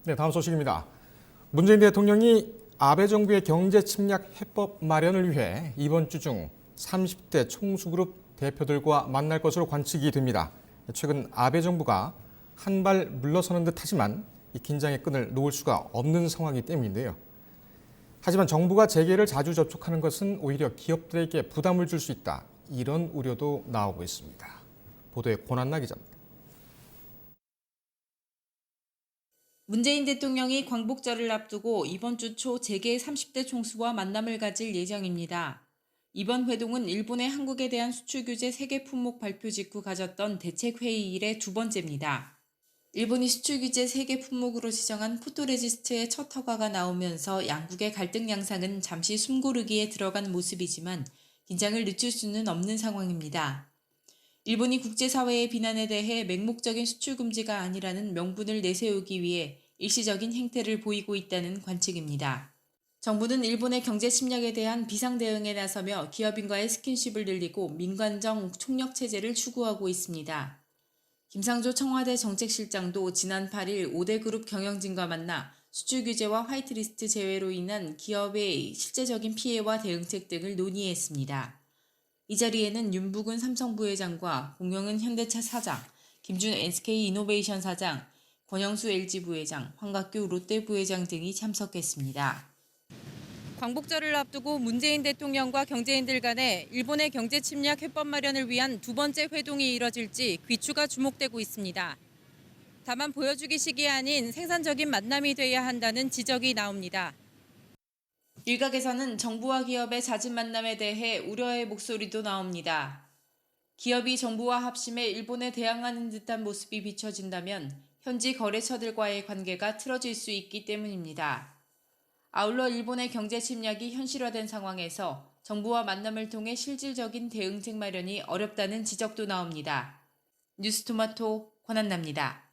네, 다음 소식입니다. 문재인 대통령이 아베 정부의 경제 침략 해법 마련을 위해 이번 주 중 30대 총수그룹 대표들과 만날 것으로 관측이 됩니다. 최근 아베 정부가 한 발 물러서는 듯하지만 이 긴장의 끈을 놓을 수가 없는 상황이기 때문인데요. 하지만 정부가 재계를 자주 접촉하는 것은 오히려 기업들에게 부담을 줄 수 있다. 이런 우려도 나오고 있습니다. 보도에 권한나 기자입니다. 문재인 대통령이 광복절을 앞두고 이번 주 초 재계 30대 총수와 만남을 가질 예정입니다. 이번 회동은 일본의 한국에 대한 수출 규제 세계 품목 발표 직후 가졌던 대책회의 이래 두 번째입니다. 일본이 수출 규제 세계 품목으로 지정한 포토레지스트의 첫 허가가 나오면서 양국의 갈등 양상은 잠시 숨고르기에 들어간 모습이지만 긴장을 늦출 수는 없는 상황입니다. 일본이 국제사회의 비난에 대해 맹목적인 수출 금지가 아니라는 명분을 내세우기 위해 일시적인 행태를 보이고 있다는 관측입니다. 정부는 일본의 경제 침략에 대한 비상 대응에 나서며 기업인과의 스킨십을 늘리고 민관정 총력 체제를 추구하고 있습니다. 김상조 청와대 정책실장도 지난 8일 5대 그룹 경영진과 만나 수출 규제와 화이트리스트 제외로 인한 기업의 실제적인 피해와 대응책 등을 논의했습니다. 이 자리에는 윤부근 삼성 부회장과 공영은 현대차 사장, 김준 SK이노베이션 사장, 권영수 LG 부회장, 황각규 롯데 부회장 등이 참석했습니다. 광복절을 앞두고 문재인 대통령과 경제인들 간에 일본의 경제 침략 해법 마련을 위한 두 번째 회동이 이뤄질지 귀추가 주목되고 있습니다. 다만 보여주기식이 아닌 생산적인 만남이 돼야 한다는 지적이 나옵니다. 일각에서는 정부와 기업의 잦은 만남에 대해 우려의 목소리도 나옵니다. 기업이 정부와 합심해 일본에 대항하는 듯한 모습이 비춰진다면 현지 거래처들과의 관계가 틀어질 수 있기 때문입니다. 아울러 일본의 경제 침략이 현실화된 상황에서 정부와 만남을 통해 실질적인 대응책 마련이 어렵다는 지적도 나옵니다. 뉴스토마토 권한나입니다.